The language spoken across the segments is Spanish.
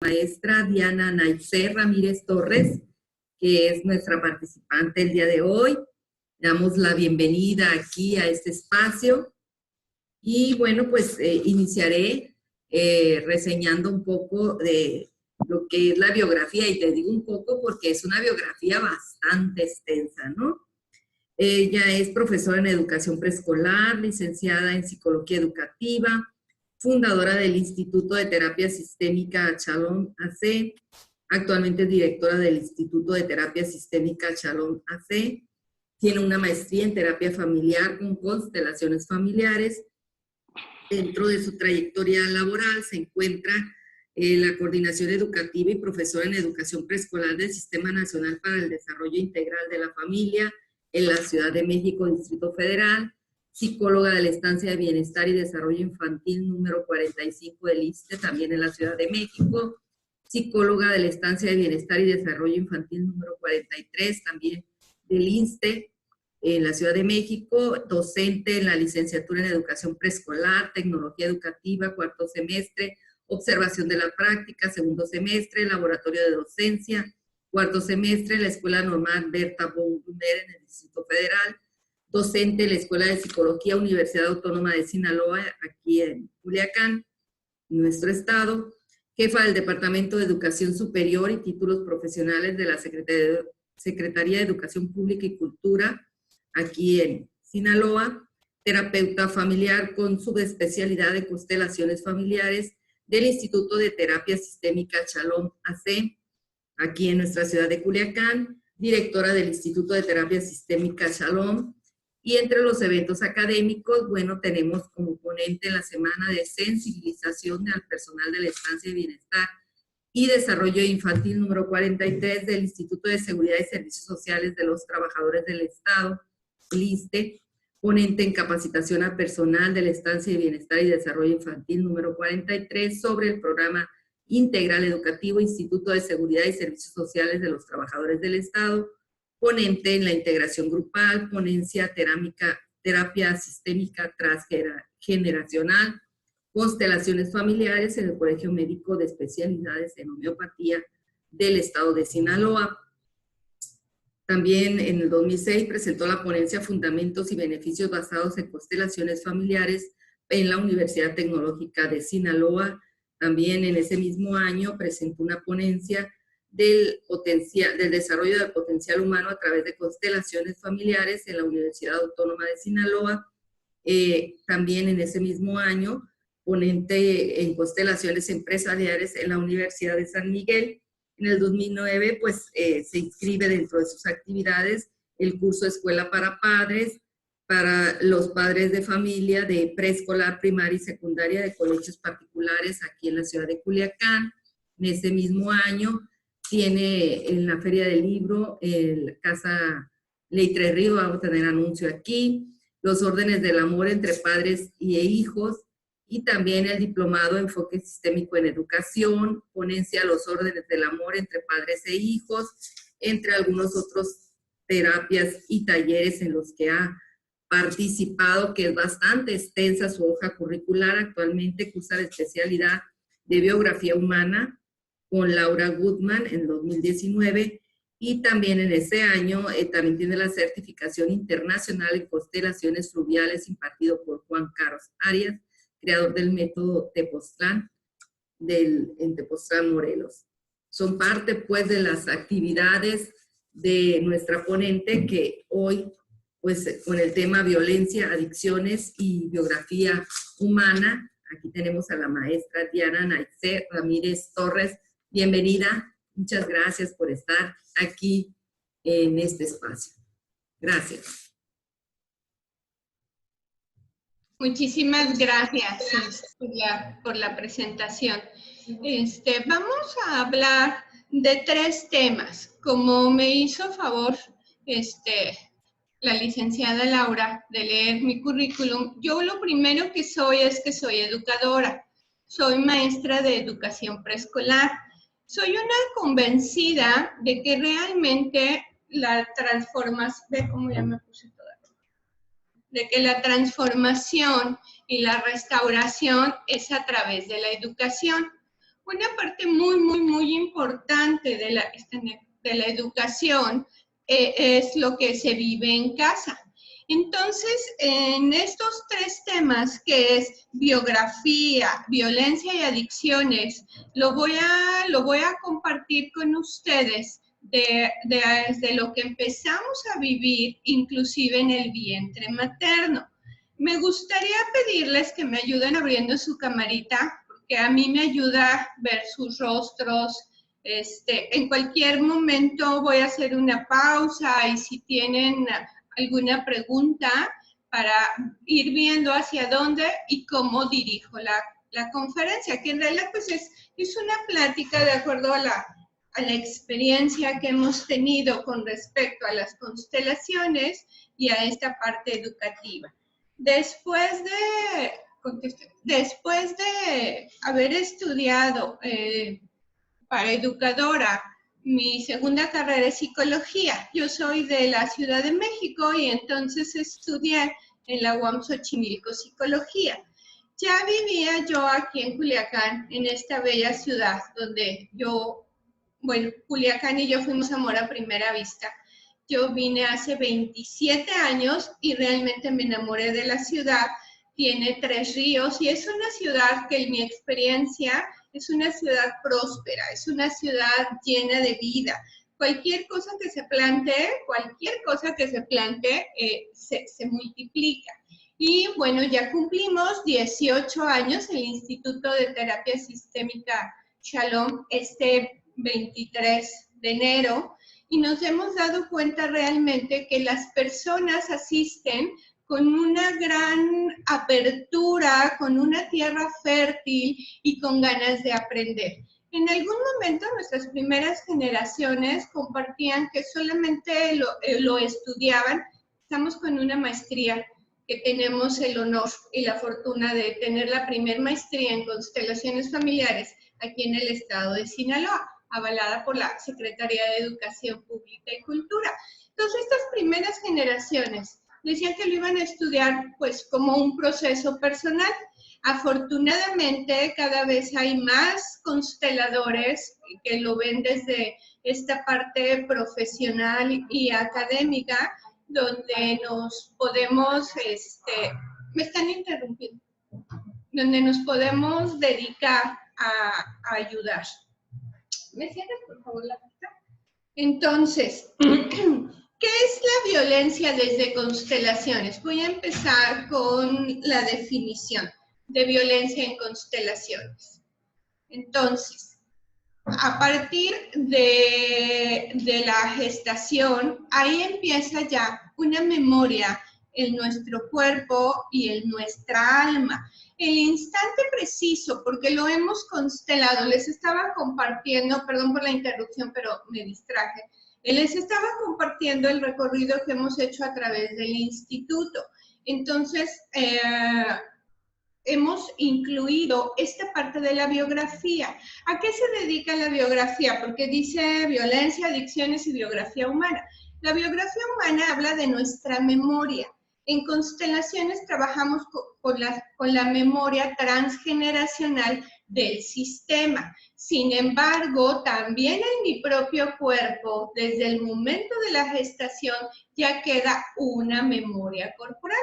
Maestra Diana Naitze Ramírez Torres, que es nuestra participante el día de hoy. Damos la bienvenida aquí a este espacio. Y bueno, pues iniciaré reseñando un poco de lo que es la biografía, y te digo un poco porque es una biografía bastante extensa, ¿no? Ella es profesora en educación preescolar, licenciada en psicología educativa, fundadora del Instituto de Terapia Sistémica Shalom AC, actualmente es directora del Instituto de Terapia Sistémica Shalom AC, tiene una maestría en terapia familiar con constelaciones familiares. Dentro de su trayectoria laboral se encuentra la coordinación educativa y profesora en educación preescolar del Sistema Nacional para el Desarrollo Integral de la Familia en la Ciudad de México, Distrito Federal, psicóloga de la Estancia de Bienestar y Desarrollo Infantil número 45 del ISSSTE, también en la Ciudad de México, psicóloga de la Estancia de Bienestar y Desarrollo Infantil número 43, también del ISSSTE, en la Ciudad de México, docente en la licenciatura en Educación Preescolar, Tecnología Educativa, cuarto semestre, Observación de la Práctica, segundo semestre, Laboratorio de Docencia, cuarto semestre, la Escuela Normal Berta von Brunner en el Distrito Federal, docente en la Escuela de Psicología, Universidad Autónoma de Sinaloa, aquí en Culiacán, nuestro estado, jefa del Departamento de Educación Superior y Títulos Profesionales de la Secretaría de Educación Pública y Cultura, aquí en Sinaloa, terapeuta familiar con subespecialidad de constelaciones familiares del Instituto de Terapia Sistémica Shalom AC, aquí en nuestra ciudad de Culiacán, directora del Instituto de Terapia Sistémica Shalom. Y entre los eventos académicos, bueno, tenemos como ponente la Semana de Sensibilización al Personal de la Estancia de Bienestar y Desarrollo Infantil número 43 del Instituto de Seguridad y Servicios Sociales de los Trabajadores del Estado, LISSSTE, ponente en capacitación al personal de la Estancia de Bienestar y Desarrollo Infantil número 43 sobre el programa integral educativo Instituto de Seguridad y Servicios Sociales de los Trabajadores del Estado, ponente en la integración grupal, ponencia terapia sistémica transgeneracional, constelaciones familiares en el Colegio Médico de Especialidades en Homeopatía del Estado de Sinaloa. También en el 2006 presentó la ponencia Fundamentos y Beneficios basados en constelaciones familiares en la Universidad Tecnológica de Sinaloa. También en ese mismo año presentó una ponencia del desarrollo del potencial humano a través de constelaciones familiares en la Universidad Autónoma de Sinaloa. También en ese mismo año, ponente en constelaciones empresariales en la Universidad de San Miguel. En el 2009, pues, se inscribe dentro de sus actividades el curso Escuela para Padres, para los padres de familia de preescolar, primaria y secundaria de colegios particulares aquí en la ciudad de Culiacán. En ese mismo año tiene en la Feria del Libro, el Casa Ley Tres Ríos, vamos a tener anuncio aquí, los órdenes del amor entre padres y hijos, y también el diplomado Enfoque Sistémico en Educación, ponencia Los órdenes del amor entre padres e hijos, entre algunos otros terapias y talleres en los que ha participado, que es bastante extensa su hoja curricular. Actualmente cursa la especialidad de Biografía Humana con Laura Goodman en 2019, y también en ese año también tiene la certificación internacional en constelaciones fluviales impartido por Juan Carlos Arias, creador del método Tepoztlán, en Tepoztlán, Morelos. Son parte, pues, de las actividades de nuestra ponente, que hoy, pues, con el tema violencia, adicciones y biografía humana, aquí tenemos a la maestra Diana Naitze Ramírez Torres. Bienvenida, muchas gracias por estar aquí en este espacio. Gracias. Muchísimas gracias por la presentación. Vamos a hablar de 3 temas. Como me hizo favor la licenciada Laura de leer mi currículum, yo lo primero que soy educadora. Soy maestra de educación preescolar. Soy una convencida de que realmente la transformación, ve cómo ya me puse toda, de que la transformación y la restauración es a través de la educación. una parte muy importante de la educación es lo que se vive en casa. Entonces, en estos tres temas, que es biografía, violencia y adicciones, lo voy a compartir con ustedes desde lo que empezamos a vivir, inclusive en el vientre materno. Me gustaría pedirles que me ayuden abriendo su camarita, porque a mí me ayuda a ver sus rostros. En cualquier momento voy a hacer una pausa y si tienen alguna pregunta para ir viendo hacia dónde y cómo dirijo la conferencia, que en realidad pues es una plática de acuerdo a la experiencia que hemos tenido con respecto a las constelaciones y a esta parte educativa. Después de haber estudiado para educadora, mi segunda carrera es psicología. Yo soy de la Ciudad de México y entonces estudié en la UAM Xochimilco psicología. Ya vivía yo aquí en Culiacán, en esta bella ciudad donde Culiacán y yo fuimos amor a primera vista. Yo vine hace 27 años y realmente me enamoré de la ciudad. Tiene 3 ríos y es una ciudad que en mi experiencia es una ciudad próspera, es una ciudad llena de vida. Cualquier cosa que se plantee, se multiplica. Y bueno, ya cumplimos 18 años en el Instituto de Terapia Sistémica Shalom, 23 de enero, y nos hemos dado cuenta realmente que las personas asisten con una gran apertura, con una tierra fértil y con ganas de aprender. En algún momento nuestras primeras generaciones compartían que solamente lo estudiaban. Estamos con una maestría que tenemos el honor y la fortuna de tener la primer maestría en constelaciones familiares aquí en el estado de Sinaloa, avalada por la Secretaría de Educación Pública y Cultura. Entonces, estas primeras generaciones decían que lo iban a estudiar pues como un proceso personal. Afortunadamente, cada vez hay más consteladores que lo ven desde esta parte profesional y académica, donde nos podemos, me están interrumpiendo, donde nos podemos dedicar a ayudar. ¿Me cierras, por favor, la puerta? Entonces, ¿qué es la violencia desde constelaciones? Voy a empezar con la definición de violencia en constelaciones. Entonces, a partir de la gestación, ahí empieza ya una memoria en nuestro cuerpo y en nuestra alma. El instante preciso, porque lo hemos constelado, les estaba compartiendo, perdón por la interrupción, pero me distraje, les estaba compartiendo el recorrido que hemos hecho a través del instituto. Entonces, hemos incluido esta parte de la biografía. ¿A qué se dedica la biografía? Porque dice violencia, adicciones y biografía humana. La biografía humana habla de nuestra memoria. En constelaciones trabajamos con la memoria transgeneracional del sistema. Sin embargo, también en mi propio cuerpo, desde el momento de la gestación, ya queda una memoria corporal.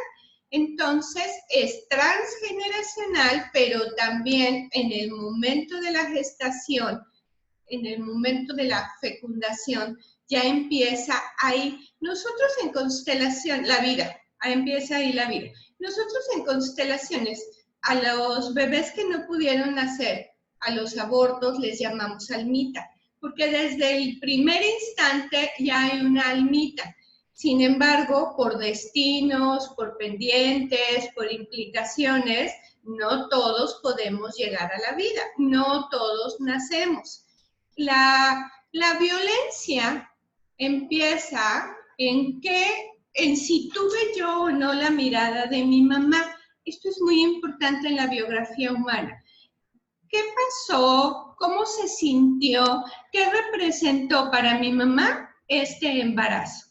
Entonces, es transgeneracional, pero también en el momento de la gestación, en el momento de la fecundación, ya empieza ahí. Nosotros en constelación, la vida, ahí empieza ahí la vida. Nosotros en constelaciones, a los bebés que no pudieron nacer, a los abortos les llamamos almita, porque desde el primer instante ya hay una almita. Sin embargo, por destinos, por pendientes, por implicaciones, no todos podemos llegar a la vida, no todos nacemos. La violencia empieza en si tuve yo o no la mirada de mi mamá. Esto es muy importante en la biografía humana. ¿Qué pasó? ¿Cómo se sintió? ¿Qué representó para mi mamá este embarazo?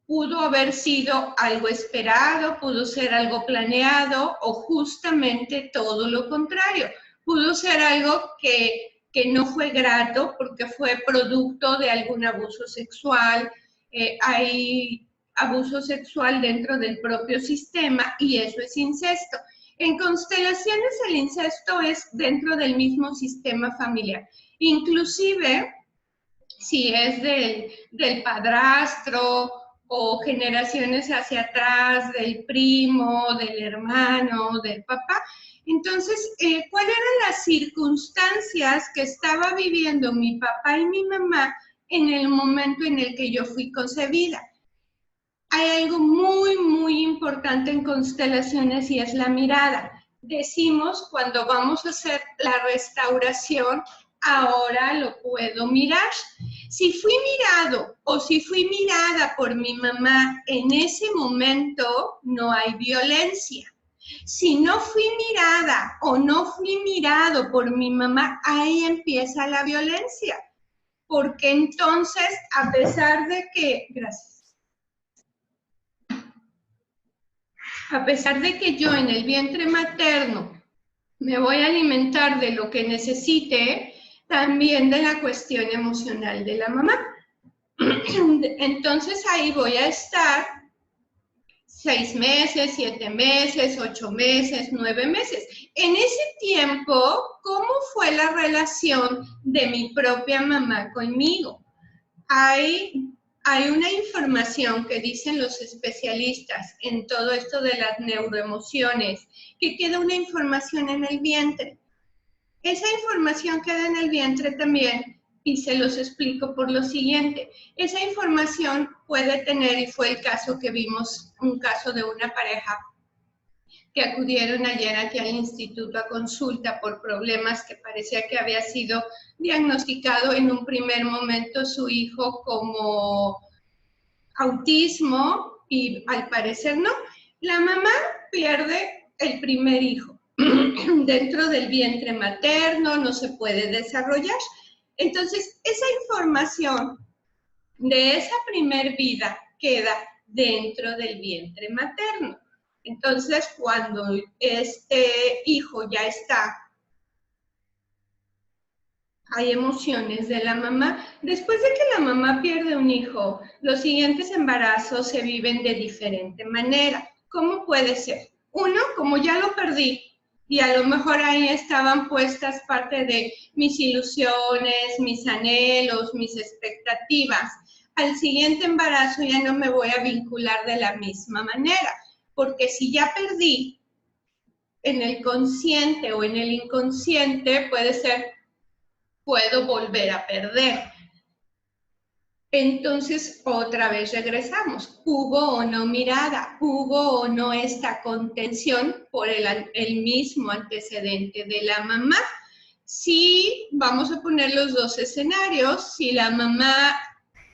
Pudo haber sido algo esperado, pudo ser algo planeado o justamente todo lo contrario. pudo ser algo que no fue grato porque fue producto de algún abuso sexual. Hay abuso sexual dentro del propio sistema y eso es incesto. En constelaciones el incesto es dentro del mismo sistema familiar. Inclusive, si es del padrastro o generaciones hacia atrás, del primo, del hermano, del papá. Entonces, ¿cuáles eran las circunstancias que estaba viviendo mi papá y mi mamá en el momento en el que yo fui concebida? Hay algo muy, muy importante en constelaciones y es la mirada. Decimos cuando vamos a hacer la restauración, ahora lo puedo mirar. Si fui mirado o si fui mirada por mi mamá en ese momento, no hay violencia. Si no fui mirada o no fui mirado por mi mamá, ahí empieza la violencia. Porque entonces, a pesar de que, gracias, a pesar de que yo en el vientre materno me voy a alimentar de lo que necesite, también de la cuestión emocional de la mamá. Entonces ahí voy a estar 6 meses, 7 meses, 8 meses, 9 meses. En ese tiempo, ¿cómo fue la relación de mi propia mamá conmigo? Hay una información que dicen los especialistas en todo esto de las neuroemociones, que queda una información en el vientre. Esa información queda en el vientre también, y se los explico por lo siguiente. Esa información puede tener, y fue el caso que vimos, un caso de una pareja que acudieron ayer aquí al instituto a consulta por problemas que parecía que había sido diagnosticado en un primer momento su hijo como autismo y al parecer no. La mamá pierde el primer hijo dentro del vientre materno, no se puede desarrollar. Entonces, esa información de esa primer vida queda dentro del vientre materno. Entonces, cuando este hijo ya está, hay emociones de la mamá. Después de que la mamá pierde un hijo, los siguientes embarazos se viven de diferente manera. ¿Cómo puede ser? Uno, como ya lo perdí, y a lo mejor ahí estaban puestas parte de mis ilusiones, mis anhelos, mis expectativas. Al siguiente embarazo ya no me voy a vincular de la misma manera, porque si ya perdí en el consciente o en el inconsciente, puede ser, puedo volver a perder. Entonces, otra vez regresamos. ¿Hubo o no mirada? ¿Hubo o no esta contención por el mismo antecedente de la mamá? Si vamos a poner los dos escenarios, si la mamá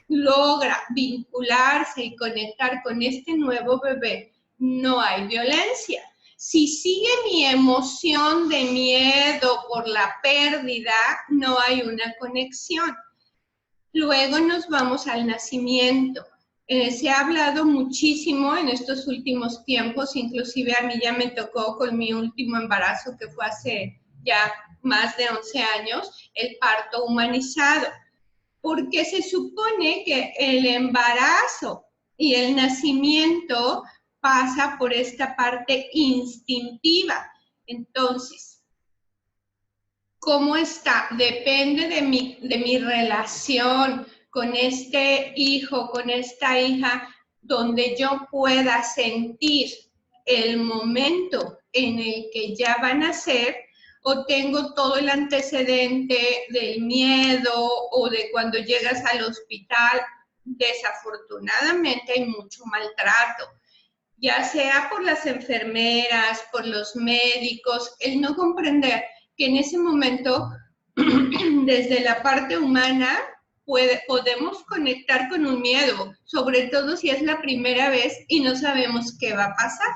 logra vincularse y conectar con este nuevo bebé, no hay violencia. Si sigue mi emoción de miedo por la pérdida, no hay una conexión. Luego nos vamos al nacimiento. Se ha hablado muchísimo en estos últimos tiempos, inclusive a mí ya me tocó con mi último embarazo, que fue hace ya más de 11 años, el parto humanizado, porque se supone que el embarazo y el nacimiento pasa por esta parte instintiva. Entonces, ¿cómo está? Depende de mi relación con este hijo, con esta hija, donde yo pueda sentir el momento en el que ya van a nacer, o tengo todo el antecedente del miedo o de cuando llegas al hospital. Desafortunadamente hay mucho maltrato, ya sea por las enfermeras, por los médicos, el no comprender que en ese momento, desde la parte humana, podemos conectar con un miedo, sobre todo si es la primera vez y no sabemos qué va a pasar.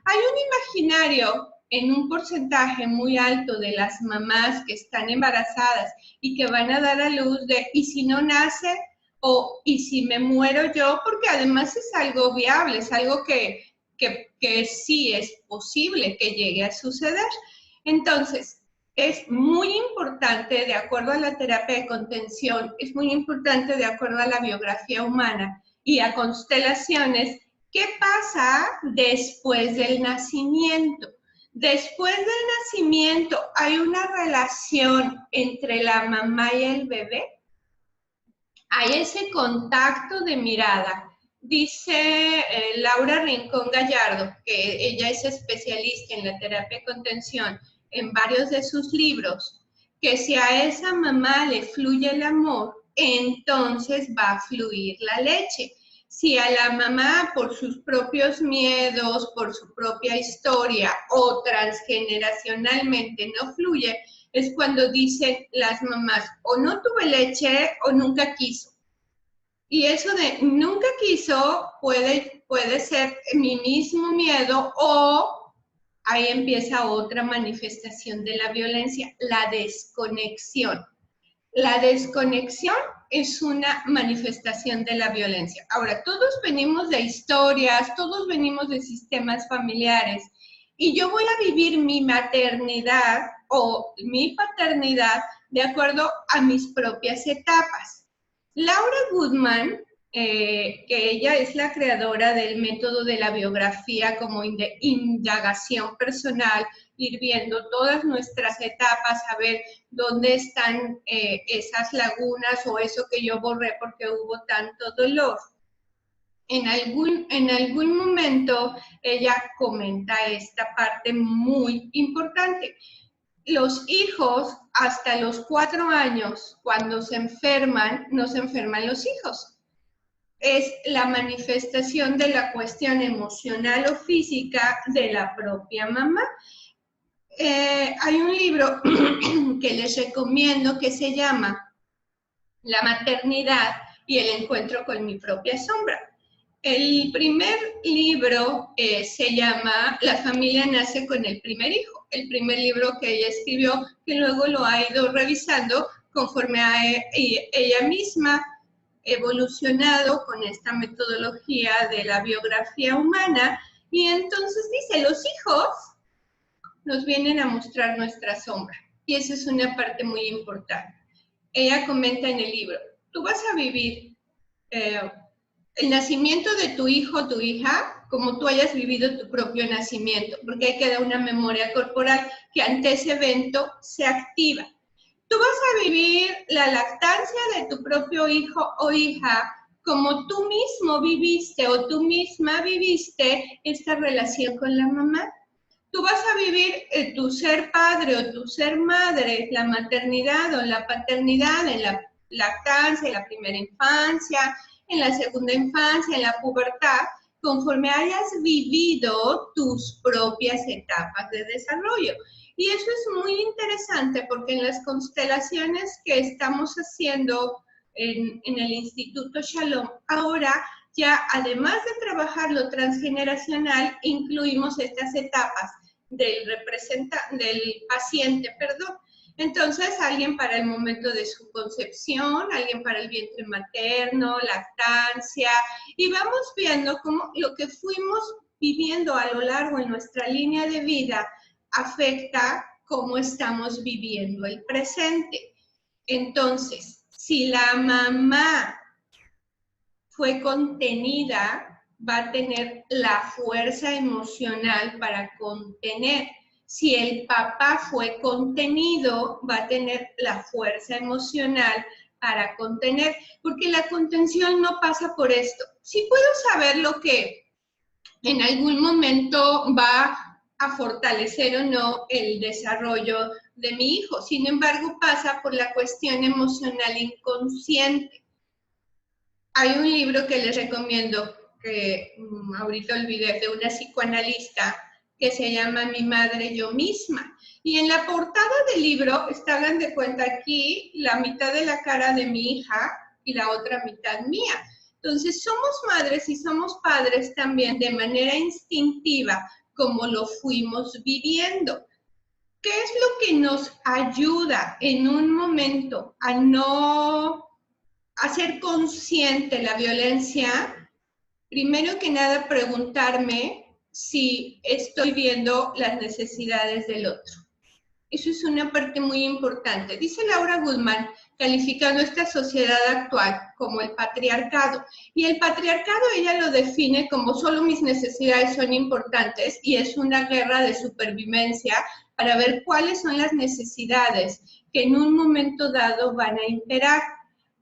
Hay un imaginario en un porcentaje muy alto de las mamás que están embarazadas y que van a dar a luz de, ¿y si no nace? O, ¿y si me muero yo? Porque además es algo viable, es algo que sí es posible que llegue a suceder. Entonces, es muy importante, de acuerdo a la terapia de contención, es muy importante de acuerdo a la biografía humana y a constelaciones, ¿qué pasa después del nacimiento? Después del nacimiento, ¿hay una relación entre la mamá y el bebé? ¿Hay ese contacto de mirada? Dice Laura Rincón Gallardo, que ella es especialista en la terapia de contención, en varios de sus libros, que si a esa mamá le fluye el amor, entonces va a fluir la leche. Si a la mamá, por sus propios miedos, por su propia historia o transgeneracionalmente no fluye, es cuando dicen las mamás, o no tuve leche o nunca quiso. Y eso de nunca quiso puede ser mi mismo miedo, o ahí empieza otra manifestación de la violencia, la desconexión. La desconexión es una manifestación de la violencia. Ahora, todos venimos de historias, todos venimos de sistemas familiares, y yo voy a vivir mi maternidad o mi paternidad de acuerdo a mis propias etapas. Laura Goodman, que ella es la creadora del método de la biografía como indagación personal, ir viendo todas nuestras etapas, a ver dónde están esas lagunas o eso que yo borré porque hubo tanto dolor. En algún momento ella comenta esta parte muy importante. Los hijos, hasta los 4 años, cuando se enferman, no se enferman los hijos. Es la manifestación de la cuestión emocional o física de la propia mamá. Hay un libro que les recomiendo que se llama La maternidad y el encuentro con mi propia sombra. El primer libro se llama La familia nace con el primer hijo. El primer libro que ella escribió, que luego lo ha ido revisando conforme a ella misma evolucionado con esta metodología de la biografía humana. Y entonces dice, los hijos nos vienen a mostrar nuestra sombra. Y esa es una parte muy importante. Ella comenta en el libro, tú vas a vivir el nacimiento de tu hijo o tu hija como tú hayas vivido tu propio nacimiento, porque ahí queda una memoria corporal que ante ese evento se activa. Tú vas a vivir la lactancia de tu propio hijo o hija como tú mismo viviste o tú misma viviste esta relación con la mamá. Tú vas a vivir tu ser padre o tu ser madre, la maternidad o la paternidad en la lactancia, en la primera infancia, en la segunda infancia, en la pubertad, conforme hayas vivido tus propias etapas de desarrollo. Y eso es muy interesante porque en las constelaciones que estamos haciendo en el Instituto Shalom, ahora ya además de trabajar lo transgeneracional, incluimos estas etapas del paciente, perdón. Entonces, alguien para el momento de su concepción, alguien para el vientre materno, lactancia, y vamos viendo cómo lo que fuimos viviendo a lo largo de nuestra línea de vida afecta cómo estamos viviendo el presente. Entonces, si la mamá fue contenida, va a tener la fuerza emocional para contener. Si el papá fue contenido, va a tener la fuerza emocional para contener, porque la contención no pasa por esto. Sí puedo saber lo que en algún momento va a fortalecer o no el desarrollo de mi hijo, sin embargo pasa por la cuestión emocional inconsciente. Hay un libro que les recomiendo, que ahorita olvidé, de una psicoanalista, que se llama Mi madre, yo misma. Y en la portada del libro, hagan de cuenta aquí, la mitad de la cara de mi hija y la otra mitad mía. Entonces, somos madres y somos padres también de manera instintiva, como lo fuimos viviendo. ¿Qué es lo que nos ayuda en un momento a no hacer consciente la violencia? Primero que nada, preguntarme si estoy viendo las necesidades del otro. Eso es una parte muy importante. Dice Laura Guzmán, calificando esta sociedad actual como el patriarcado. Y el patriarcado ella lo define como solo mis necesidades son importantes y es una guerra de supervivencia para ver cuáles son las necesidades que en un momento dado van a imperar.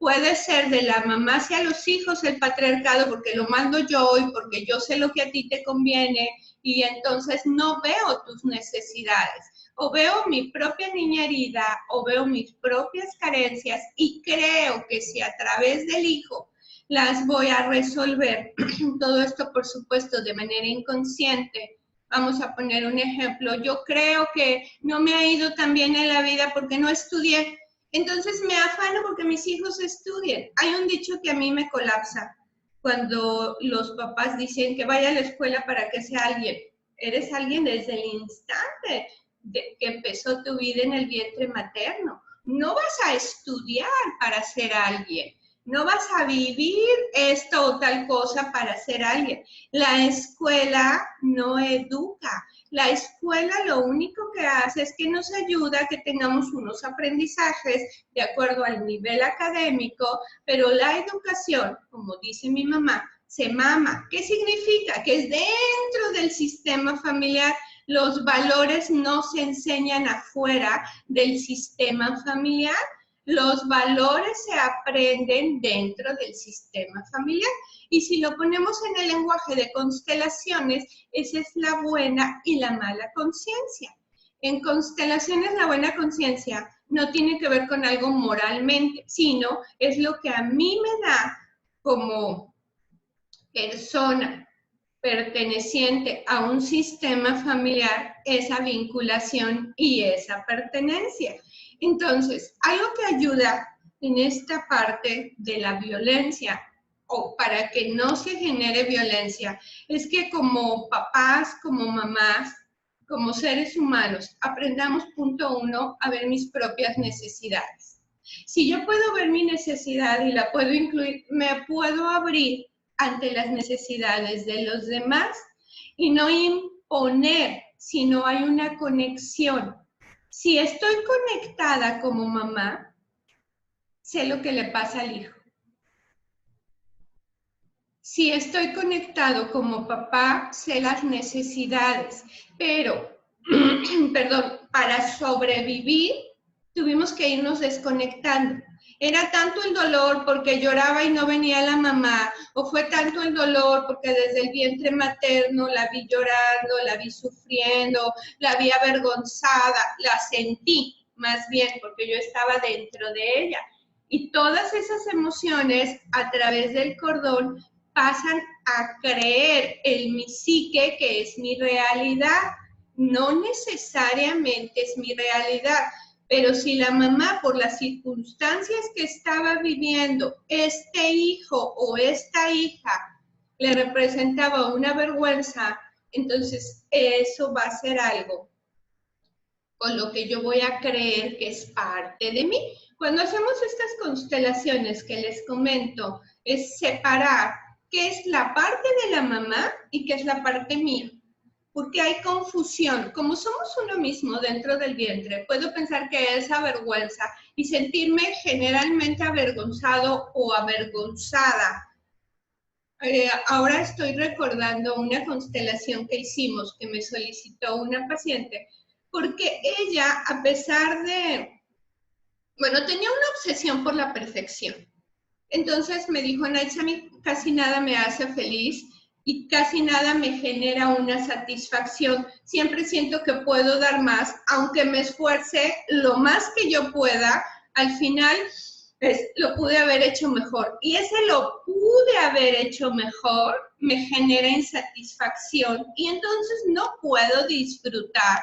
Puede ser de la mamá hacia los hijos el patriarcado porque lo mando yo y porque yo sé lo que a ti te conviene y entonces no veo tus necesidades. O veo mi propia niña herida, o veo mis propias carencias y creo que si a través del hijo las voy a resolver, todo esto por supuesto de manera inconsciente. Vamos a poner un ejemplo, yo creo que no me ha ido tan bien en la vida porque no estudié, entonces me afano porque mis hijos estudien. Hay un dicho que a mí me colapsa cuando los papás dicen que vaya a la escuela para que sea alguien. Eres alguien desde el instante que empezó tu vida en el vientre materno. No vas a estudiar para ser alguien. No vas a vivir esto o tal cosa para ser alguien. La escuela no educa. La escuela lo único que hace es que nos ayuda a que tengamos unos aprendizajes de acuerdo al nivel académico, pero la educación, como dice mi mamá, se mama. ¿Qué significa? Que es dentro del sistema familiar. Los valores no se enseñan afuera del sistema familiar. Los valores se aprenden dentro del sistema familiar. Y si lo ponemos en el lenguaje de constelaciones, esa es la buena y la mala conciencia. En constelaciones, la buena conciencia no tiene que ver con algo moralmente, sino es lo que a mí me da como persona perteneciente a un sistema familiar, esa vinculación y esa pertenencia. Entonces, algo que ayuda en esta parte de la violencia o para que no se genere violencia es que como papás, como mamás, como seres humanos, aprendamos, punto uno, a ver mis propias necesidades. Si yo puedo ver mi necesidad y la puedo incluir, me puedo abrir ante las necesidades de los demás y no imponer, sino hay una conexión. Si estoy conectada como mamá, sé lo que le pasa al hijo. Si estoy conectado como papá, sé las necesidades, pero, perdón, para sobrevivir tuvimos que irnos desconectando. Era tanto el dolor porque lloraba y no venía la mamá, o fue tanto el dolor porque desde el vientre materno la vi llorando, la vi sufriendo, la vi avergonzada, la sentí más bien porque yo estaba dentro de ella. Y todas esas emociones a través del cordón pasan a creer en mi psique que es mi realidad. No necesariamente es mi realidad. Pero si la mamá, por las circunstancias que estaba viviendo, este hijo o esta hija le representaba una vergüenza, entonces eso va a ser algo con lo que yo voy a creer que es parte de mí. Cuando hacemos estas constelaciones que les comento, es separar qué es la parte de la mamá y qué es la parte mía. Porque hay confusión. Como somos uno mismo dentro del vientre, puedo pensar que esa vergüenza y sentirme generalmente avergonzado o avergonzada. Ahora estoy recordando una constelación que hicimos, que me solicitó una paciente, porque ella, a pesar de, bueno, tenía una obsesión por la perfección. Entonces me dijo, Naitza, a mí casi nada me hace feliz y casi nada me genera una satisfacción. Siempre siento que puedo dar más, aunque me esfuerce lo más que yo pueda, al final lo pude haber hecho mejor. Y ese lo pude haber hecho mejor me genera insatisfacción y entonces no puedo disfrutar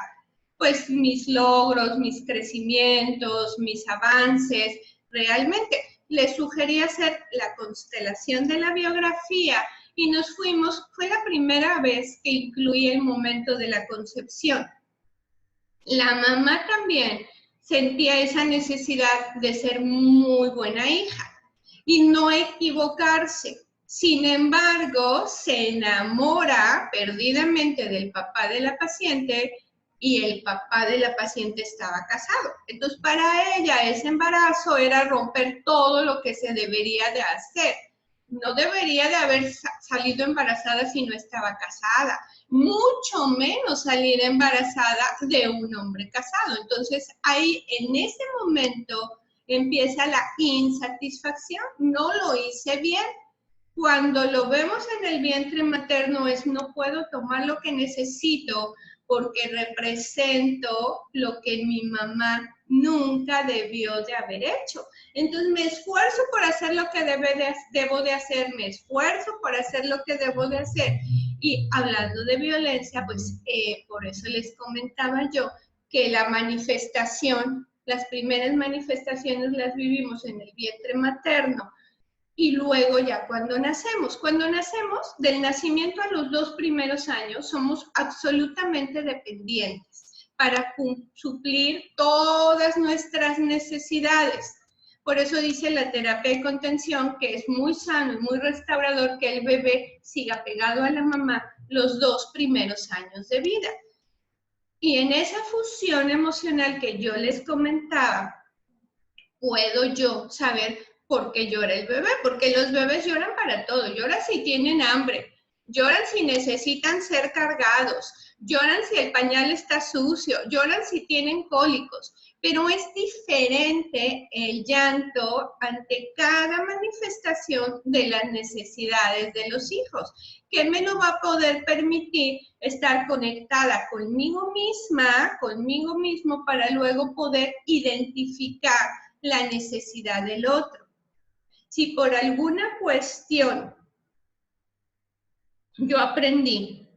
pues mis logros, mis crecimientos, mis avances. Realmente le sugerí hacer la constelación de la biografía y nos fuimos, fue la primera vez que incluí el momento de la concepción. La mamá también sentía esa necesidad de ser muy buena hija y no equivocarse. Sin embargo, se enamora perdidamente del papá de la paciente y el papá de la paciente estaba casado. Entonces, para ella ese embarazo era romper todo lo que se debería de hacer. No debería de haber salido embarazada si no estaba casada, mucho menos salir embarazada de un hombre casado. Entonces, ahí en ese momento empieza la insatisfacción, no lo hice bien. Cuando lo vemos en el vientre materno es no puedo tomar lo que necesito porque represento lo que mi mamá nunca debió de haber hecho. Entonces me esfuerzo por hacer lo que debo de hacer, me esfuerzo por hacer lo que debo de hacer. Y hablando de violencia, pues por eso les comentaba yo que la manifestación, las primeras manifestaciones las vivimos en el vientre materno. Y luego ya cuando nacemos, del nacimiento a los 2 primeros años, somos absolutamente dependientes para suplir todas nuestras necesidades. Por eso dice la terapia de contención que es muy sano y muy restaurador que el bebé siga pegado a la mamá los 2 primeros años de vida. Y en esa fusión emocional que yo les comentaba, puedo yo saber por qué llora el bebé, porque los bebés lloran para todo, lloran si tienen hambre, lloran si necesitan ser cargados, lloran si el pañal está sucio, lloran si tienen cólicos, pero es diferente el llanto ante cada manifestación de las necesidades de los hijos, que me lo va a poder permitir estar conectada conmigo misma, conmigo mismo, para luego poder identificar la necesidad del otro. Si por alguna cuestión yo aprendí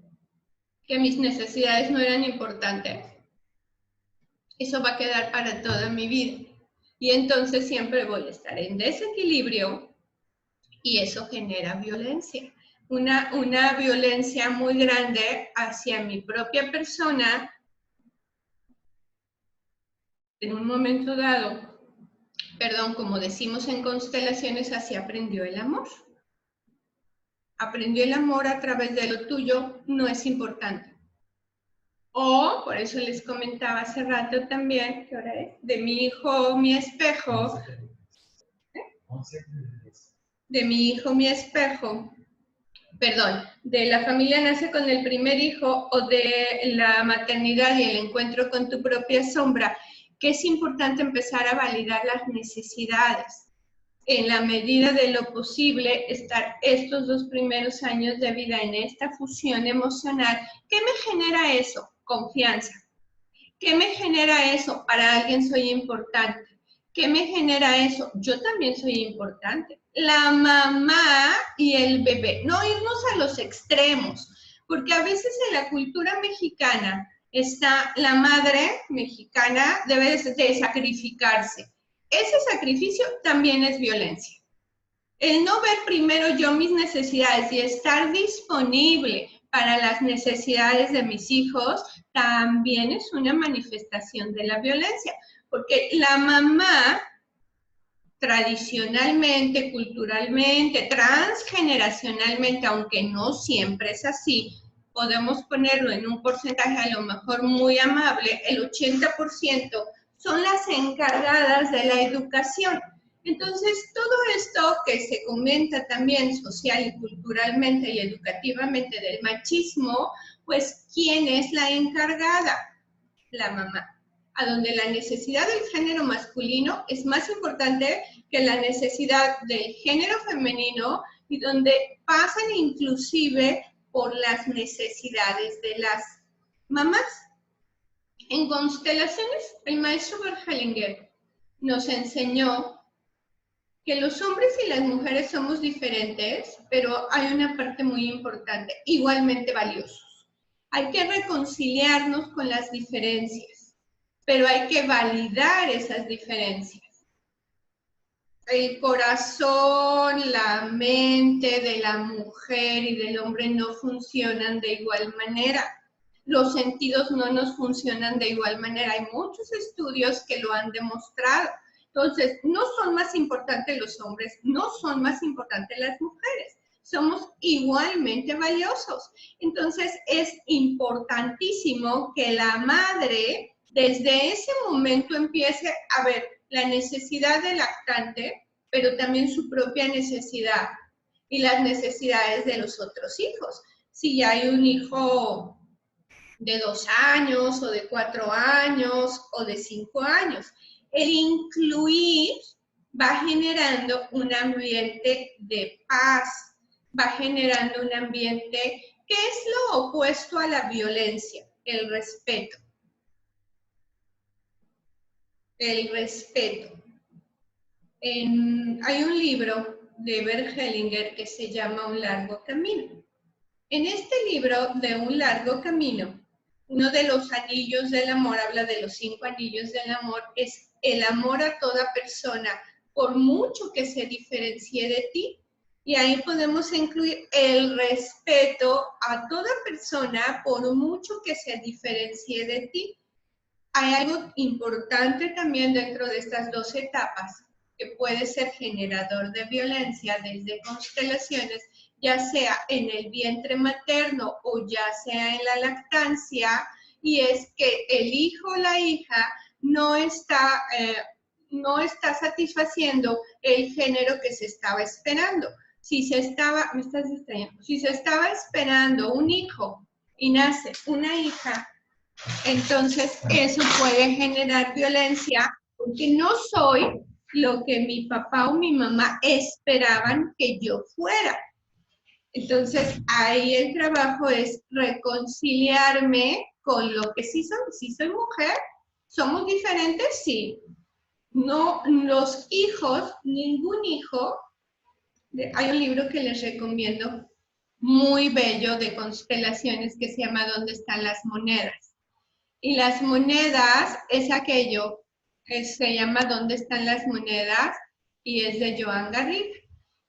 que mis necesidades no eran importantes, eso va a quedar para toda mi vida. Y entonces siempre voy a estar en desequilibrio y eso genera violencia. Una violencia muy grande hacia mi propia persona. En un momento dado, como decimos en constelaciones, así aprendió el amor. Aprendió el amor a través de lo tuyo, no es importante. O, por eso les comentaba hace rato también, ¿qué hora es? De mi hijo, mi espejo. De mi hijo, mi espejo. Perdón, de la familia nace con el primer hijo o de la maternidad y el encuentro con tu propia sombra, que es importante empezar a validar las necesidades. En la medida de lo posible, estar estos 2 primeros años de vida en esta fusión emocional. ¿Qué me genera eso? Confianza. ¿Qué me genera eso? Para alguien soy importante. ¿Qué me genera eso? Yo también soy importante. La mamá y el bebé. No irnos a los extremos, porque a veces en la cultura mexicana está la madre mexicana debe de sacrificarse. Ese sacrificio también es violencia. El no ver primero yo mis necesidades y estar disponible para las necesidades de mis hijos también es una manifestación de la violencia, porque la mamá tradicionalmente, culturalmente, transgeneracionalmente, aunque no siempre es así, podemos ponerlo en un porcentaje a lo mejor muy amable, el 80% son las encargadas de la educación. Entonces, todo esto que se comenta también social y culturalmente y educativamente del machismo, pues, ¿quién es la encargada? La mamá. A donde la necesidad del género masculino es más importante que la necesidad del género femenino y donde pasan inclusive por las necesidades de las mamás. En constelaciones, el maestro Bergelinger nos enseñó que los hombres y las mujeres somos diferentes, pero hay una parte muy importante, igualmente valiosos. Hay que reconciliarnos con las diferencias, pero hay que validar esas diferencias. El corazón, la mente de la mujer y del hombre no funcionan de igual manera. Los sentidos no nos funcionan de igual manera. Hay muchos estudios que lo han demostrado. Entonces, no son más importantes los hombres, no son más importantes las mujeres. somos igualmente valiosos. Entonces es importantísimo que la madre desde ese momento empiece a ver la necesidad del lactante, pero también su propia necesidad y las necesidades de los otros hijos. Si ya hay un hijo de 2 años, o de 4 años, o de 5 años, el incluir va generando un ambiente de paz, va generando un ambiente que es lo opuesto a la violencia, el respeto. El respeto. Hay un libro de Bert Hellinger que se llama Un largo camino. En este libro de Un largo camino, uno de los anillos del amor, habla de los 5 anillos del amor, es el amor a toda persona, por mucho que se diferencie de ti. Y ahí podemos incluir el respeto a toda persona, por mucho que se diferencie de ti. Hay algo importante también dentro de estas 2 etapas, que puede ser generador de violencia desde constelaciones, ya sea en el vientre materno o ya sea en la lactancia, y es que el hijo o la hija no está satisfaciendo el género que se estaba esperando. Si se estaba esperando un hijo y nace una hija, entonces eso puede generar violencia porque no soy lo que mi papá o mi mamá esperaban que yo fuera. Entonces ahí el trabajo es reconciliarme con lo que sí soy. Si soy mujer, ¿somos diferentes? Sí. No, los hijos, ningún hijo, hay un libro que les recomiendo muy bello de constelaciones que se llama ¿Dónde están las monedas? Y las monedas es aquello que se llama ¿Dónde están las monedas? Y es de Joan Garriga.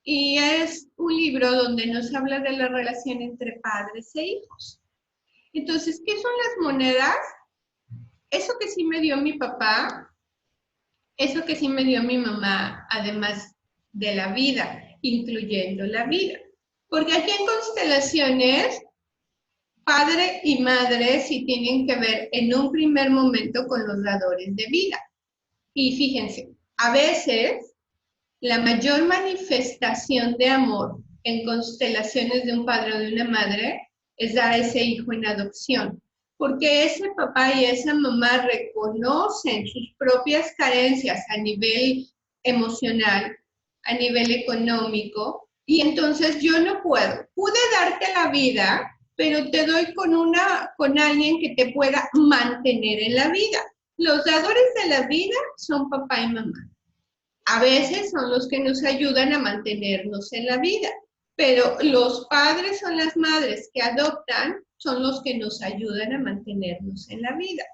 Y es un libro donde nos habla de la relación entre padres e hijos. Entonces, ¿qué son las monedas? Eso que sí me dio mi papá, eso que sí me dio mi mamá, además de la vida, incluyendo la vida. Porque aquí en constelaciones, padre y madre sí tienen que ver en un primer momento con los dadores de vida. Y fíjense, a veces la mayor manifestación de amor en constelaciones de un padre o de una madre es dar a ese hijo en adopción, porque ese papá y esa mamá reconocen sus propias carencias a nivel emocional, a nivel económico, y entonces yo no pude darte la vida, pero te doy con alguien que te pueda mantener en la vida. Los dadores de la vida son papá y mamá. A veces son los que nos ayudan a mantenernos en la vida, pero los padres o las madres que adoptan son los que nos ayudan a mantenernos en la vida.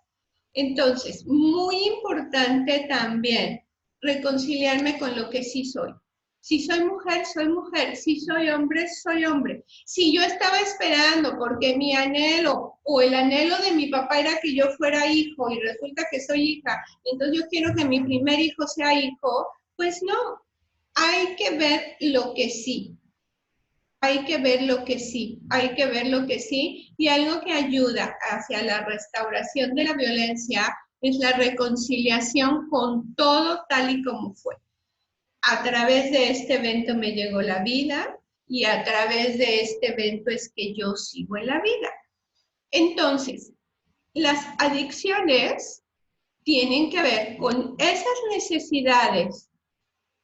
Entonces, muy importante también reconciliarme con lo que sí soy. Si soy mujer, soy mujer. Si soy hombre, soy hombre. Si yo estaba esperando porque mi anhelo o el anhelo de mi papá era que yo fuera hijo y resulta que soy hija, entonces yo quiero que mi primer hijo sea hijo, pues no. Hay que ver lo que sí. Hay que ver lo que sí, hay que ver lo que sí, y algo que ayuda hacia la restauración de la violencia es la reconciliación con todo tal y como fue. A través de este evento me llegó la vida y a través de este evento es que yo sigo en la vida. Entonces, las adicciones tienen que ver con esas necesidades,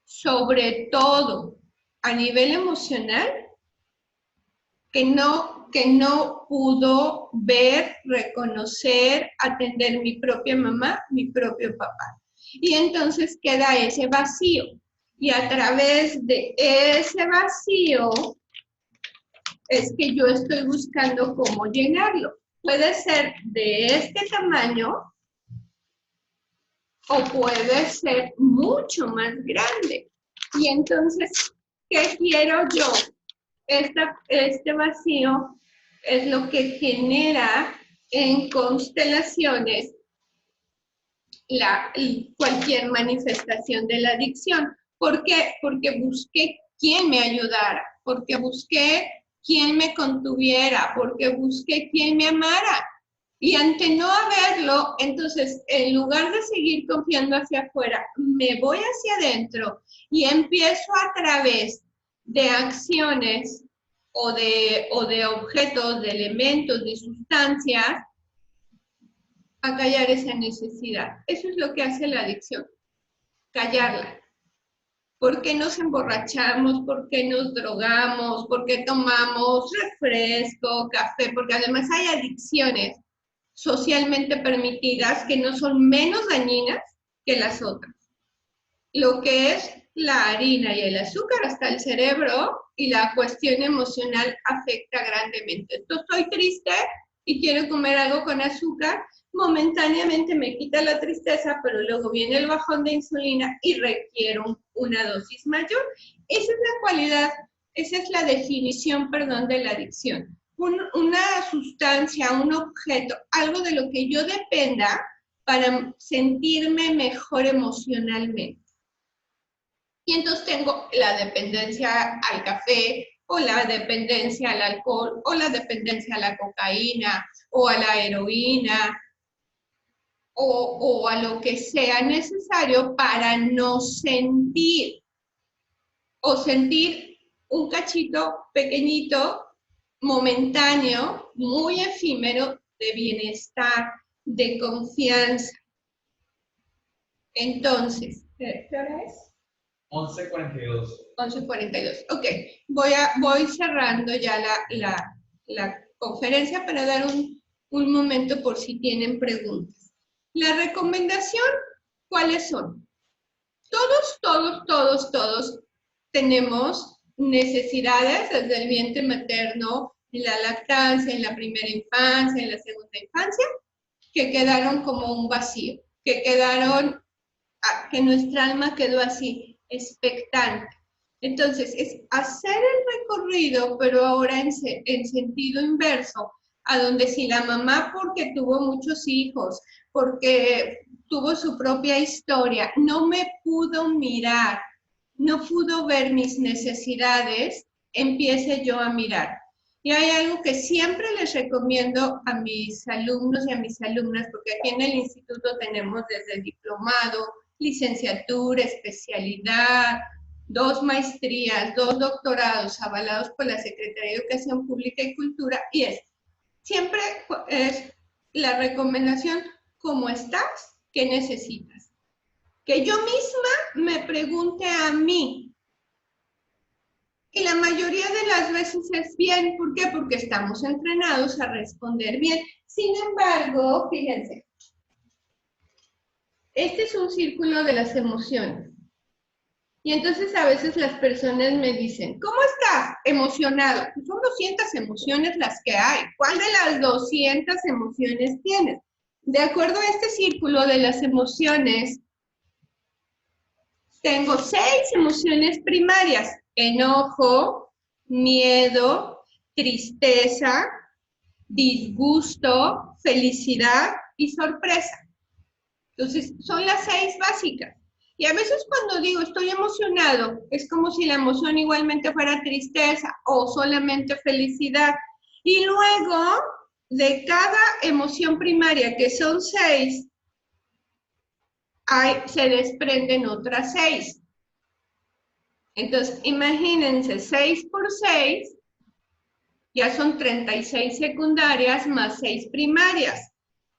sobre todo a nivel emocional, que no pudo ver, reconocer, atender mi propia mamá, mi propio papá. Y entonces queda ese vacío. Y a través de ese vacío es que yo estoy buscando cómo llenarlo. Puede ser de este tamaño o puede ser mucho más grande. Y entonces, ¿qué quiero yo? Este vacío es lo que genera en constelaciones cualquier manifestación de la adicción. ¿Por qué? Porque busqué quién me ayudara, porque busqué quién me contuviera, porque busqué quién me amara. Y ante no haberlo, entonces, en lugar de seguir confiando hacia afuera, me voy hacia adentro y empiezo a través de acciones o de objetos, de elementos, de sustancias, a callar esa necesidad. Eso es lo que hace la adicción, callarla. ¿Por qué nos emborrachamos? ¿Por qué nos drogamos? ¿Por qué tomamos refresco, café? Porque además hay adicciones socialmente permitidas que no son menos dañinas que las otras. Lo que es la harina y el azúcar hasta el cerebro y la cuestión emocional afecta grandemente. Entonces, estoy triste y quiero comer algo con azúcar, momentáneamente me quita la tristeza, pero luego viene el bajón de insulina y requiero una dosis mayor. Esa es la cualidad, esa es la definición, perdón, de la adicción. Una sustancia, un objeto, algo de lo que yo dependa para sentirme mejor emocionalmente. Y entonces tengo la dependencia al café, o la dependencia al alcohol, o la dependencia a la cocaína, o a la heroína, o a lo que sea necesario para no sentir, o sentir un cachito pequeñito, momentáneo, muy efímero, de bienestar, de confianza. Entonces, ¿qué hora es? 11:42. 11:42. Ok, voy cerrando ya la conferencia para dar un momento por si tienen preguntas. La recomendación, ¿cuáles son? Todos tenemos necesidades desde el vientre materno, en la lactancia, en la primera infancia, en la segunda infancia, que quedaron como un vacío, que nuestra alma quedó así, expectante. Entonces, es hacer el recorrido, pero ahora en sentido inverso, a donde si la mamá, porque tuvo muchos hijos, porque tuvo su propia historia, no me pudo mirar, no pudo ver mis necesidades, empiece yo a mirar. Y hay algo que siempre les recomiendo a mis alumnos y a mis alumnas, porque aquí en el instituto tenemos desde el diplomado, licenciatura, especialidad, 2 maestrías, 2 doctorados avalados por la Secretaría de Educación Pública y Cultura, y siempre es la recomendación, ¿cómo estás? ¿Qué necesitas? Que yo misma me pregunte a mí. Y la mayoría de las veces es bien. ¿Por qué? Porque estamos entrenados a responder bien. Sin embargo, fíjense, este es un círculo de las emociones. Y entonces a veces las personas me dicen, ¿cómo estás? Emocionado. Pues son 200 emociones las que hay. ¿Cuál de las 200 emociones tienes? De acuerdo a este círculo de las emociones, tengo 6 emociones primarias: enojo, miedo, tristeza, disgusto, felicidad y sorpresa. Entonces, son las 6 básicas. Y a veces cuando digo estoy emocionado, es como si la emoción igualmente fuera tristeza o solamente felicidad. Y luego, de cada emoción primaria, que son 6, se desprenden otras 6. Entonces, imagínense, 6 por 6, ya son 36 secundarias más 6 primarias.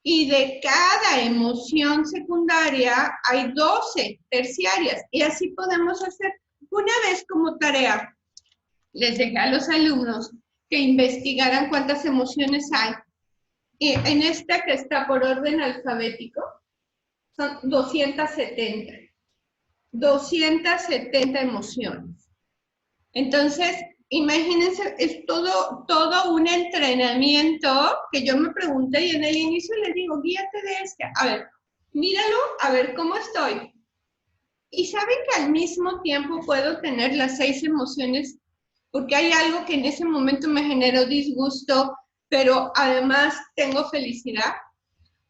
Y de cada emoción secundaria hay 12 terciarias. Y así podemos hacer. Una vez como tarea, les dejé a los alumnos que investigaran cuántas emociones hay. Y en esta que está por orden alfabético, son 270. 270 emociones. Entonces, imagínense, es todo un entrenamiento que yo me pregunté y en el inicio les digo, guíate de este. A ver, míralo, a ver cómo estoy. Y saben que al mismo tiempo puedo tener las 6 emociones, porque hay algo que en ese momento me generó disgusto, pero además tengo felicidad.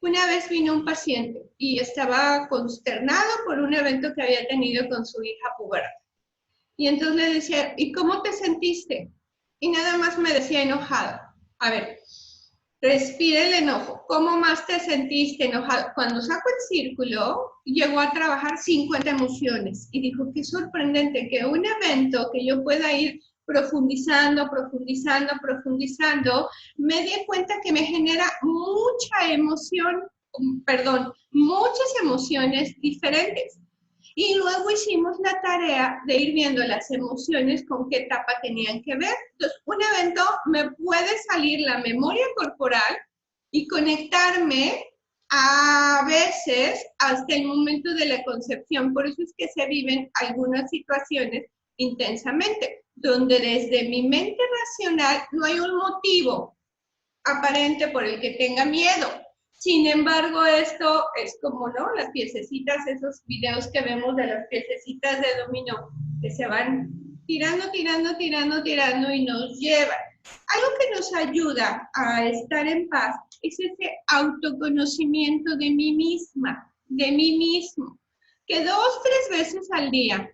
Una vez vino un paciente y estaba consternado por un evento que había tenido con su hija puberta. Y entonces le decía, ¿y cómo te sentiste? Y nada más me decía enojado. A ver, respira el enojo. ¿Cómo más te sentiste enojado? Cuando saco el círculo, llegó a trabajar 50 emociones. Y dijo, qué sorprendente que un evento que yo pueda ir profundizando, profundizando, profundizando, me di cuenta que me genera mucha emoción, perdón, muchas emociones diferentes. Y luego hicimos la tarea de ir viendo las emociones con qué etapa tenían que ver. Entonces, un evento me puede salir la memoria corporal y conectarme a veces hasta el momento de la concepción. Por eso es que se viven algunas situaciones intensamente, donde desde mi mente racional no hay un motivo aparente por el que tenga miedo. Sin embargo, esto es como, ¿no? Las piececitas, esos videos que vemos de las piececitas de dominó, que se van tirando, tirando, tirando, tirando y nos llevan. Algo que nos ayuda a estar en paz es ese autoconocimiento de mí misma, de mí mismo, que 2, 3 veces al día.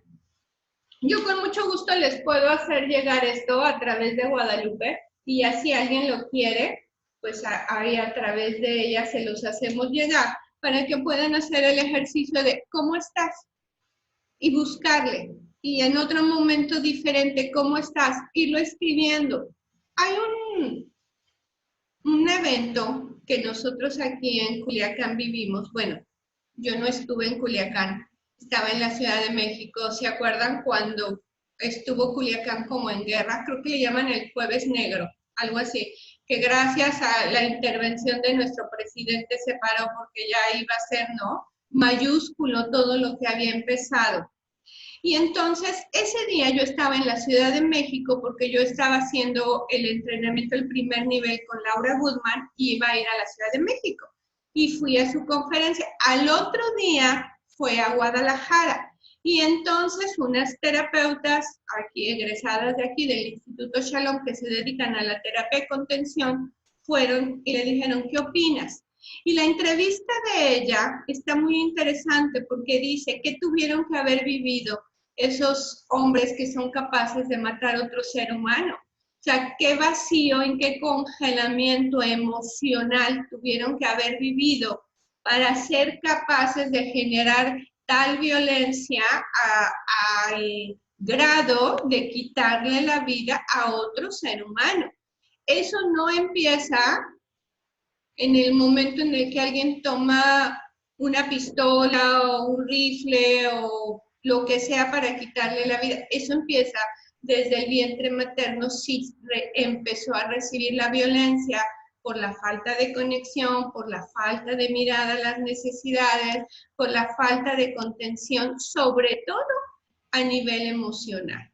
Yo con mucho gusto les puedo hacer llegar esto a través de Guadalupe y ya si alguien lo quiere, pues ahí a través de ella se los hacemos llegar para que puedan hacer el ejercicio de ¿cómo estás? Y buscarle. Y en otro momento diferente, ¿cómo estás? Irlo escribiendo. Hay un evento que nosotros aquí en Culiacán vivimos. Bueno, yo no estuve en Culiacán, estaba en la Ciudad de México. ¿Se acuerdan cuando estuvo Culiacán como en guerra? Creo que le llaman el Jueves Negro, algo así, que gracias a la intervención de nuestro presidente se paró porque ya iba a ser, ¿no? Mayúsculo todo lo que había empezado. Y entonces ese día yo estaba en la Ciudad de México porque yo estaba haciendo el entrenamiento del primer nivel con Laura Goodman y iba a ir a la Ciudad de México. Y fui a su conferencia. Al otro día fue a Guadalajara. Y entonces unas terapeutas aquí, egresadas de aquí del Instituto Shalom, que se dedican a la terapia de contención, fueron y le dijeron, ¿qué opinas? Y la entrevista de ella está muy interesante porque dice que tuvieron que haber vivido esos hombres que son capaces de matar a otro ser humano. O sea, qué vacío, en qué congelamiento emocional tuvieron que haber vivido para ser capaces de generar tal violencia al grado de quitarle la vida a otro ser humano. Eso no empieza en el momento en el que alguien toma una pistola o un rifle o lo que sea para quitarle la vida. Eso empieza desde el vientre materno, sí empezó a recibir la violencia por la falta de conexión, por la falta de mirada a las necesidades, por la falta de contención, sobre todo a nivel emocional.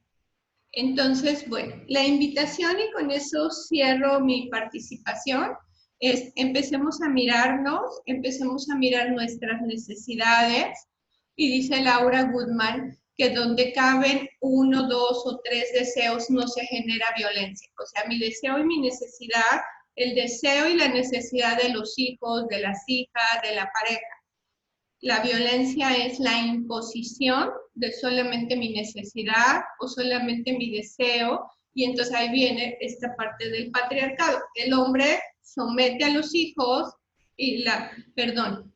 Entonces, bueno, la invitación, y con eso cierro mi participación, es empecemos a mirarnos, empecemos a mirar nuestras necesidades, y dice Laura Goodman que donde caben 1, 2 o 3 deseos no se genera violencia. O sea, mi deseo y mi necesidad, el deseo y la necesidad de los hijos, de las hijas, de la pareja. La violencia es la imposición de solamente mi necesidad o solamente mi deseo, y entonces ahí viene esta parte del patriarcado. El hombre somete a los hijos y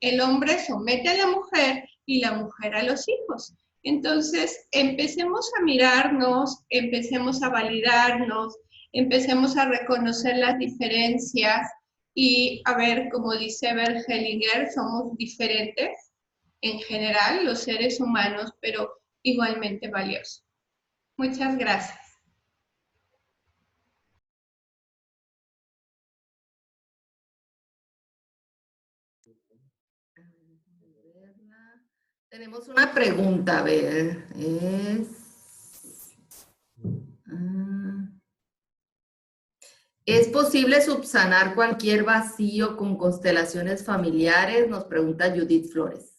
el hombre somete a la mujer y la mujer a los hijos. Entonces, empecemos a mirarnos, empecemos a validarnos, empecemos a reconocer las diferencias y a ver, como dice Bert Hellinger, somos diferentes en general, los seres humanos, pero igualmente valiosos. Muchas gracias. Tenemos una pregunta, a ver, ¿es posible subsanar cualquier vacío con constelaciones familiares? Nos pregunta Judith Flores.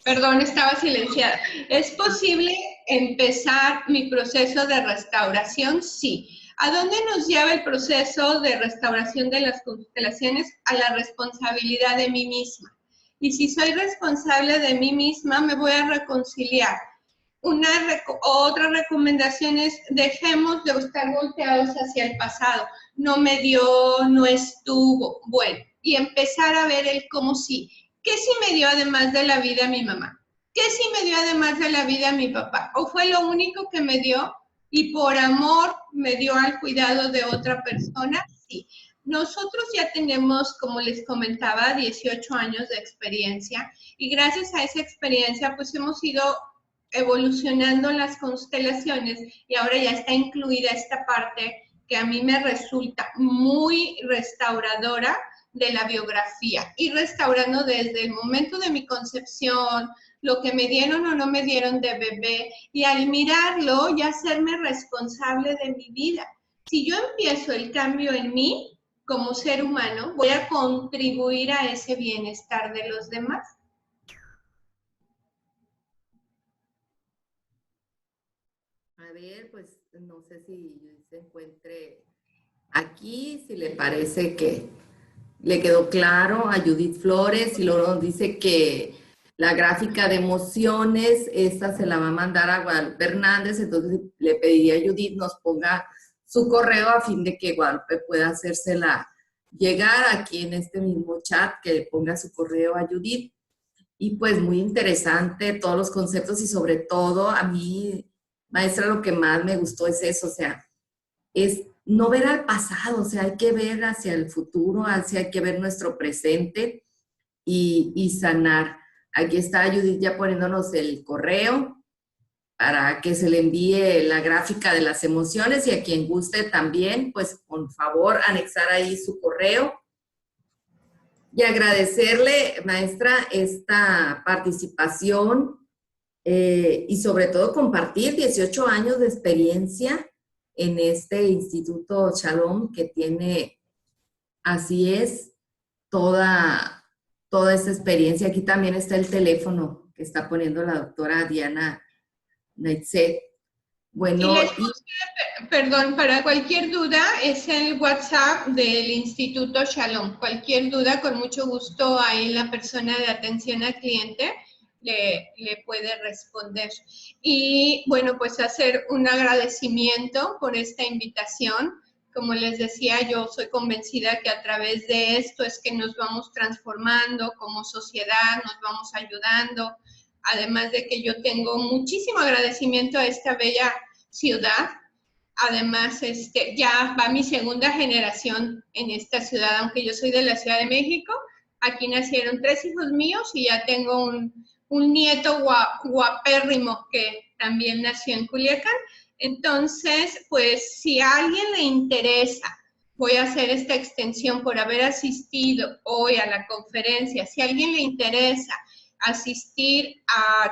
Perdón, estaba silenciada. ¿Es posible empezar mi proceso de restauración? Sí. ¿A dónde nos lleva el proceso de restauración de las constelaciones? A la responsabilidad de mí misma. Y si soy responsable de mí misma, me voy a reconciliar. Otra recomendación es dejemos de estar volteados hacia el pasado. No me dio, no estuvo. Bueno, y empezar a ver el cómo sí. ¿Qué sí me dio además de la vida mi mamá? ¿Qué sí me dio además de la vida mi papá? ¿O fue lo único que me dio y por amor me dio al cuidado de otra persona? Sí. Nosotros ya tenemos, como les comentaba, 18 años de experiencia y gracias a esa experiencia pues hemos ido evolucionando las constelaciones y ahora ya está incluida esta parte que a mí me resulta muy restauradora de la biografía y restaurando desde el momento de mi concepción, lo que me dieron o no me dieron de bebé y al mirarlo ya hacerme responsable de mi vida. Si yo empiezo el cambio en mí como ser humano, voy a contribuir a ese bienestar de los demás. A ver, pues no sé si se encuentre aquí, si le parece que le quedó claro a Judith Flores y luego nos dice que la gráfica de emociones, esta se la va a mandar a Guadalupe Hernández, entonces le pediría a Judith nos ponga su correo a fin de que Guadalupe pueda hacérsela llegar aquí en este mismo chat, que le ponga su correo a Judith. Y pues muy interesante todos los conceptos y sobre todo a mí, maestra, lo que más me gustó es eso, o sea, es no ver al pasado, o sea, hay que ver hacia el futuro, hacia hay que ver nuestro presente y sanar. Aquí está Judith ya poniéndonos el correo para que se le envíe la gráfica de las emociones y a quien guste también, pues por favor anexar ahí su correo. Y agradecerle, maestra, esta participación y sobre todo compartir 18 años de experiencia en este Instituto Shalom que tiene, así es, toda esta experiencia. Aquí también está el teléfono que está poniendo la doctora Diana Neitze. Bueno, Perdón, para cualquier duda es el WhatsApp del Instituto Shalom. Cualquier duda, con mucho gusto, ahí la persona de atención al cliente le puede responder. Y bueno, pues hacer un agradecimiento por esta invitación. Como les decía, yo soy convencida que a través de esto es que nos vamos transformando como sociedad, nos vamos ayudando. Además de que yo tengo muchísimo agradecimiento a esta bella ciudad. Además, ya va mi segunda generación en esta ciudad, aunque yo soy de la Ciudad de México. Aquí nacieron 3 hijos míos y ya tengo un nieto guapérrimo que también nació en Culiacán. Entonces, pues si a alguien le interesa, voy a hacer esta extensión por haber asistido hoy a la conferencia. Si a alguien le interesa asistir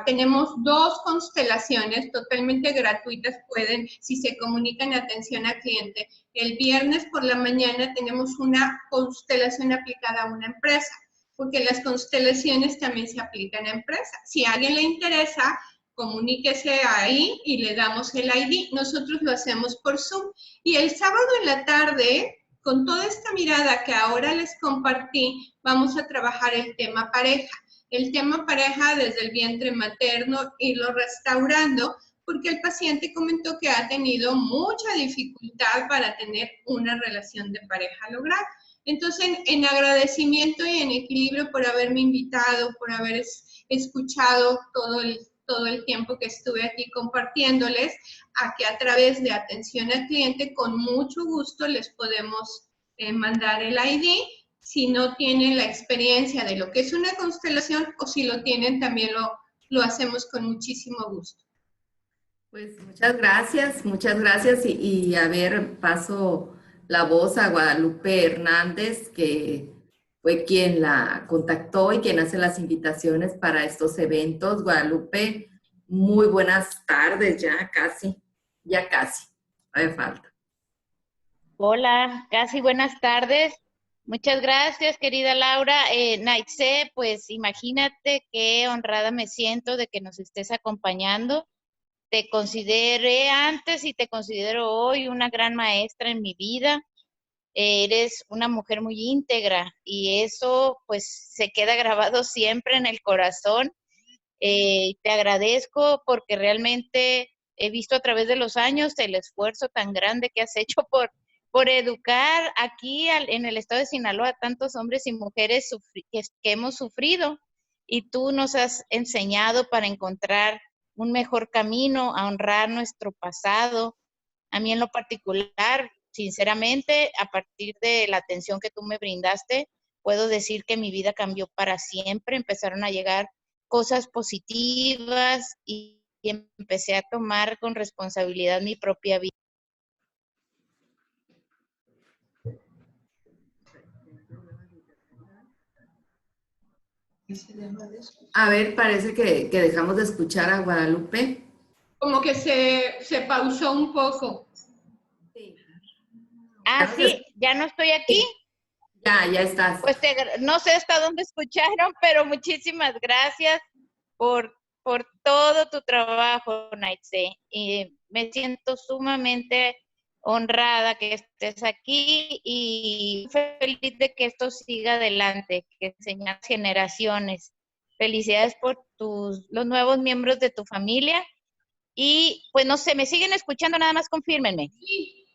tenemos 2 constelaciones totalmente gratuitas, pueden, si se comunican a atención al cliente. El viernes por la mañana tenemos una constelación aplicada a una empresa, porque las constelaciones también se aplican a empresas. Si a alguien le interesa, comuníquese ahí y le damos el ID. Nosotros lo hacemos por Zoom. Y el sábado en la tarde, con toda esta mirada que ahora les compartí, vamos a trabajar el tema pareja. El tema pareja desde el vientre materno, irlo restaurando, porque el paciente comentó que ha tenido mucha dificultad para tener una relación de pareja lograda. Entonces, en agradecimiento y en equilibrio por haberme invitado, por haber escuchado todo el tiempo que estuve aquí compartiéndoles, a que a través de atención al cliente, con mucho gusto les podemos mandar el ID, si no tienen la experiencia de lo que es una constelación o si lo tienen, también lo hacemos con muchísimo gusto. pues muchas gracias y a ver, paso la voz a Guadalupe Hernández, que fue quien la contactó y quien hace las invitaciones para estos eventos. Guadalupe, muy buenas tardes, ya casi, todavía falta. Hola, casi buenas tardes. Muchas gracias, querida Laura. Neitze, pues imagínate qué honrada me siento de que nos estés acompañando. Te consideré antes y te considero hoy una gran maestra en mi vida. Eres una mujer muy íntegra y eso pues se queda grabado siempre en el corazón. Te agradezco porque realmente he visto a través de los años el esfuerzo tan grande que has hecho por educar aquí en el estado de Sinaloa a tantos hombres y mujeres que hemos sufrido, y tú nos has enseñado para encontrar un mejor camino, a honrar nuestro pasado. A mí en lo particular, sinceramente, a partir de la atención que tú me brindaste, puedo decir que mi vida cambió para siempre. Empezaron a llegar cosas positivas y empecé a tomar con responsabilidad mi propia vida. A ver, parece que dejamos de escuchar a Guadalupe. Como que se pausó un poco. Ah, sí, ya no estoy aquí. Ya estás. Pues no sé hasta dónde escucharon, pero muchísimas gracias por todo tu trabajo, Naitse. Y me siento sumamente honrada que estés aquí y feliz de que esto siga adelante, que enseñas generaciones. Felicidades por los nuevos miembros de tu familia. Y pues no sé, ¿me siguen escuchando? Nada más confírmenme.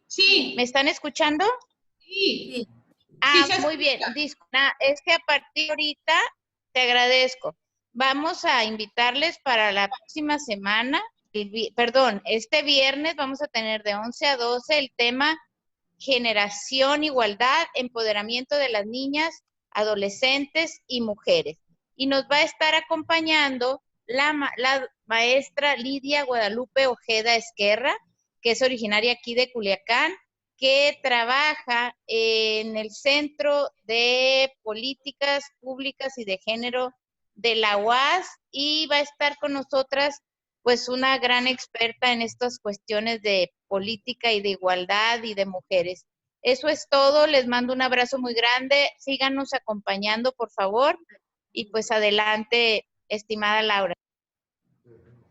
Sí. ¿Me están escuchando? Sí. Ah, Sí, muy bien. Es que a partir de ahorita te agradezco. Vamos a invitarles para la próxima semana, este viernes vamos a tener de 11 a 12 el tema generación, igualdad, empoderamiento de las niñas, adolescentes y mujeres. Y nos va a estar acompañando la maestra Lidia Guadalupe Ojeda Esquerra, que es originaria aquí de Culiacán, que trabaja en el Centro de Políticas Públicas y de Género de la UAS, y va a estar con nosotras pues una gran experta en estas cuestiones de política y de igualdad y de mujeres. Eso es todo, les mando un abrazo muy grande, síganos acompañando por favor, y pues adelante, estimada Laura.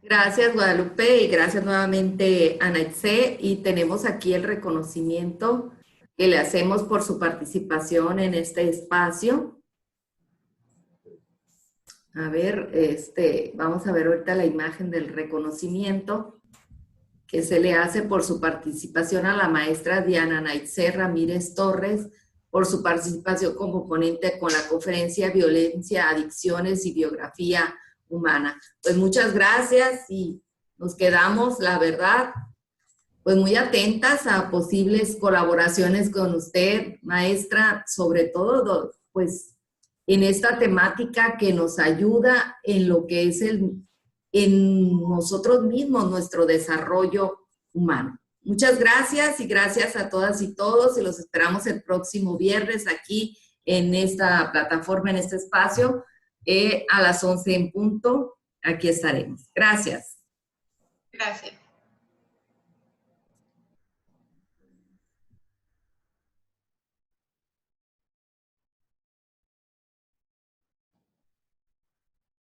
Gracias, Guadalupe, y gracias nuevamente a Naitse. Y tenemos aquí el reconocimiento que le hacemos por su participación en este espacio. A ver, vamos a ver ahorita la imagen del reconocimiento que se le hace por su participación a la maestra Diana Naitse Ramírez Torres, por su participación como ponente con la conferencia Violencia, Adicciones y Biografía Humana. Pues muchas gracias y nos quedamos, la verdad, pues muy atentas a posibles colaboraciones con usted, maestra, sobre todo, pues, en esta temática que nos ayuda en lo que es en nosotros mismos, nuestro desarrollo humano. Muchas gracias y gracias a todas y todos, y los esperamos el próximo viernes aquí en esta plataforma, en este espacio, a las 11 en punto. Aquí estaremos. Gracias. Gracias.